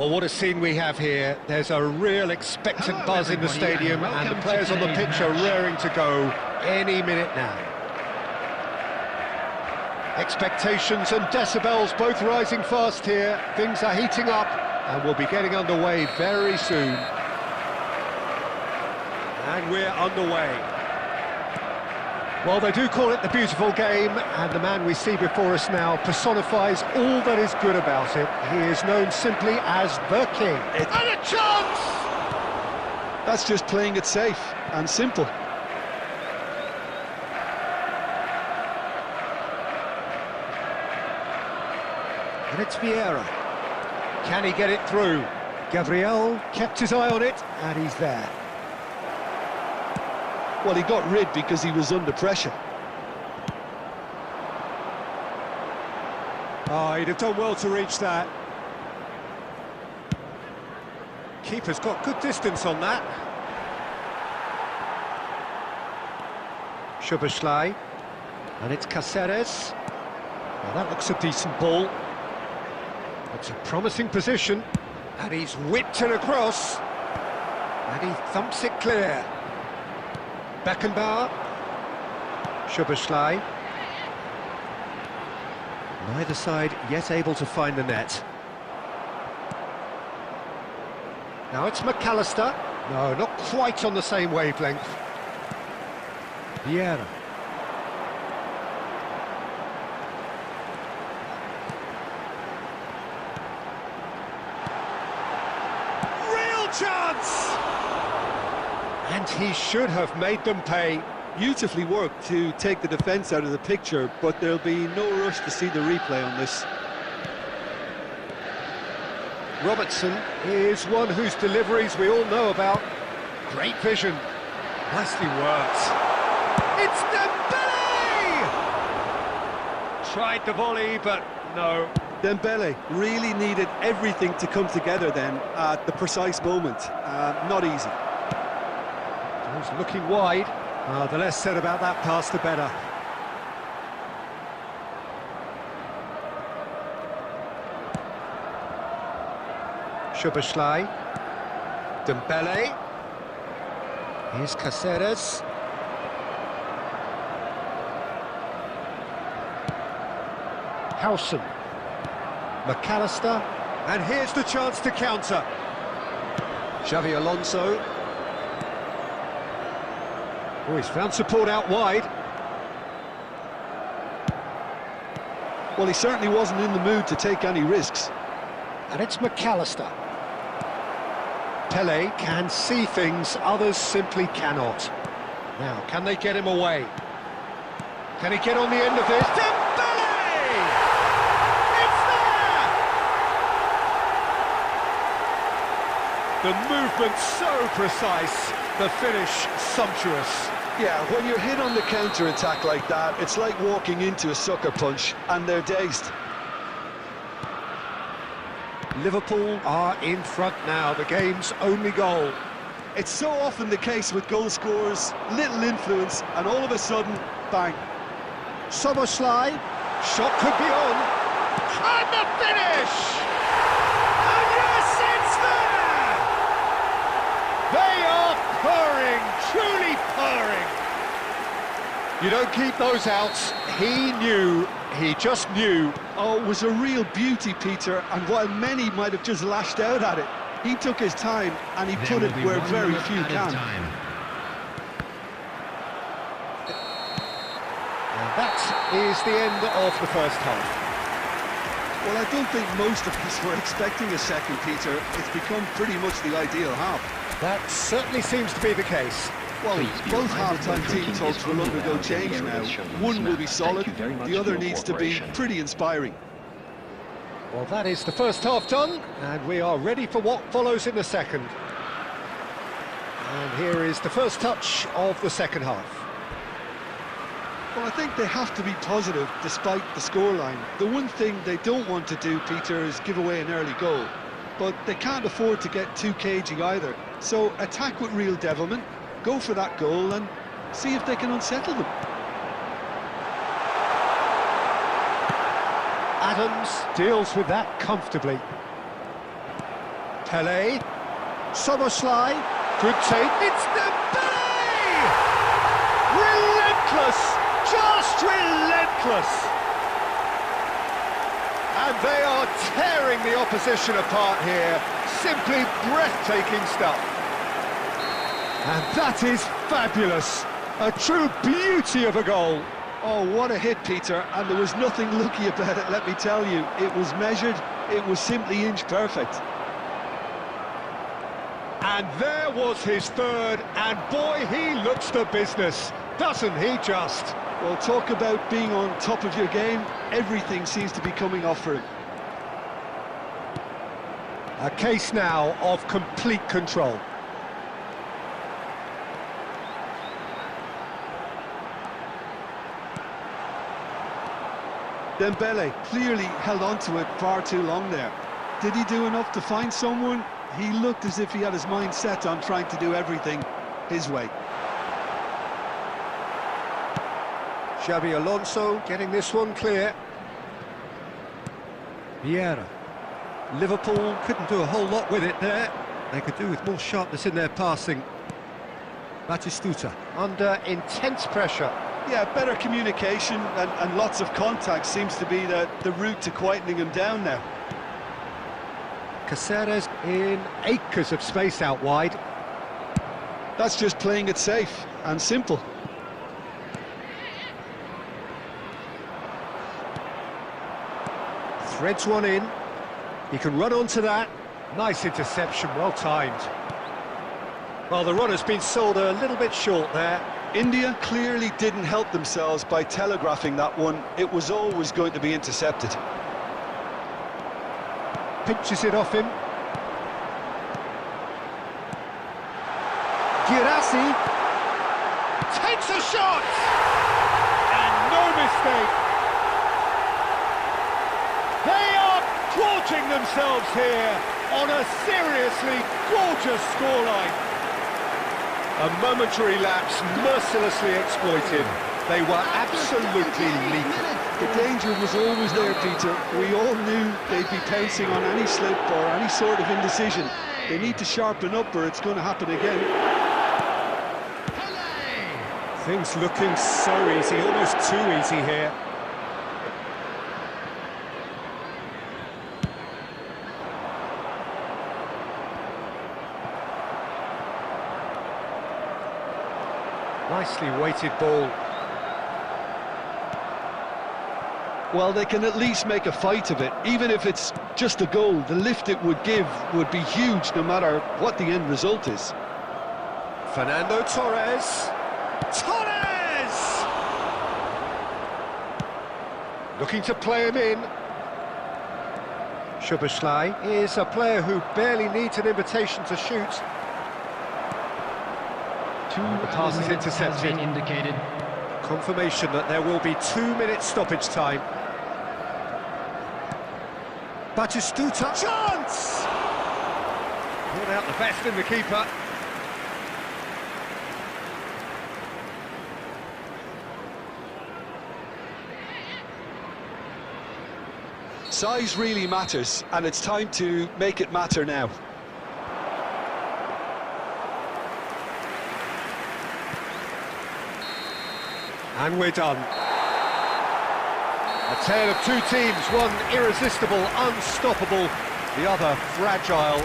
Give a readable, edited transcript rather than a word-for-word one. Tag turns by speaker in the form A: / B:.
A: Well, what a scene we have here. There's a real expectant buzz in the stadium, and the players on the pitch are raring to go any minute now. Expectations and decibels both rising fast here. Things are heating up, and we'll be getting underway very soon. And we're underway. Well, they do call it the beautiful game, and the man we see before us now personifies all that is good about it. He is known simply as the King. And a chance!
B: That's just playing it safe and simple.
A: And it's Vieira. Can he get it through? Gabriel kept his eye on it, and he's there.
B: Well, he got rid because he was under pressure.
A: Oh, he'd have done well to reach that. Keeper's got good distance on that. Szoboszlai. And it's Cáceres. Well, that looks a decent ball. It's a promising position. And he's whipped it across. And he thumps it clear. Beckenbauer. Szoboszlai. Neither side yet able to find the net. Now it's McAllister. No, not quite on the same wavelength. Vieira. Real chance! And he should have made them pay.
B: Beautifully worked to take the defence out of the picture, but there'll be no rush to see the replay on this.
A: Robertson is one whose deliveries we all know about. Great vision. Nicely worked. It's Dembele! Tried the volley, but no.
B: Dembele really needed everything to come together then at the precise moment. Not easy.
A: He's looking wide. The less said about that pass, the better. Szoboszlai. Dembele. Here's Cáceres. Howson. McAllister. And here's the chance to counter. Xavi Alonso. Oh, he's found support out wide.
B: Well, he certainly wasn't in the mood to take any risks.
A: And it's McAllister. Pelé can see things others simply cannot. Now, can they get him away? Can he get on the end of this? Dembele! It's there! The movement so precise, the finish sumptuous.
B: Yeah, when you're hit on the counter-attack like that, it's like walking into a sucker punch, and they're dazed.
A: Liverpool are in front now, the game's only goal.
B: It's so often the case with goal scorers, little influence, and all of a sudden, bang.
A: Szoboszlai, shot could be on. And the finish! And yes, it's there! They are purring, truly purring. You don't keep those outs. He knew, he just knew.
B: Oh, it was a real beauty, Peter, and while many might have just lashed out at it, he took his time and he put it where very few can.
A: And that is the end of the first half.
B: Well, I don't think most of us were expecting a second, Peter. It's become pretty much the ideal half.
A: That certainly seems to be the case.
B: Well, both half-time team talks will undergo change now. One will be solid, the other needs to be pretty inspiring.
A: Well, that is the first half done, and we are ready for what follows in the second. And here is the first touch of the second half.
B: Well, I think they have to be positive despite the scoreline. The one thing they don't want to do, Peter, is give away an early goal. But they can't afford to get too cagey either. So attack with real devilment, go for that goal and see if they can unsettle them.
A: Adams deals with that comfortably. Pele. Soboslai. Good take. It's Dembele! Relentless! Just relentless! And they are tearing the opposition apart here. Simply breathtaking stuff. And that is fabulous. A true beauty of a goal.
B: Oh, what a hit, Peter, and there was nothing lucky about it, let me tell you. It was measured, it was simply inch perfect.
A: And there was his third, and boy, he looks the business, doesn't he just?
B: Well, talk about being on top of your game, everything seems to be coming off for him.
A: A case now of complete control.
B: Dembele clearly held on to it far too long there. Did he do enough to find someone? He looked as if he had his mind set on trying to do everything his way.
A: Xabi Alonso getting this one clear. Vieira. Liverpool couldn't do a whole lot with it there. They could do with more sharpness in their passing. Batistuta under intense pressure.
B: Yeah, better communication and lots of contact seems to be the route to quietening him down now.
A: Caceres in acres of space out wide.
B: That's just playing it safe and simple.
A: Threads one in. He can run onto that. Nice interception, well timed. Well, the run has been sold a little bit short there.
B: India clearly didn't help themselves by telegraphing that one. It was always going to be intercepted.
A: Pinches it off him. Girassi takes a shot! And no mistake. They are gorging themselves here on a seriously gorgeous scoreline. A momentary lapse mercilessly exploited. They were absolutely lethal.
B: The danger was always there, Peter. We all knew they'd be pouncing on any slip or any sort of indecision. They need to sharpen up or it's going to happen again.
A: Things looking so easy, almost too easy here. Nicely weighted ball.
B: Well, they can at least make a fight of it. Even if it's just a goal, the lift it would give would be huge no matter what the end result is.
A: Fernando Torres. Torres! Looking to play him in. Szoboszlai is a player who barely needs an invitation to shoot. The pass is intercepted.
C: Indicated.
A: Confirmation that there will be 2 minutes stoppage time. Batistuta, chance! Brought out the best in the keeper.
B: Size really matters, and it's time to make it matter now.
A: And we're done. A tale of two teams, one irresistible, unstoppable, the other fragile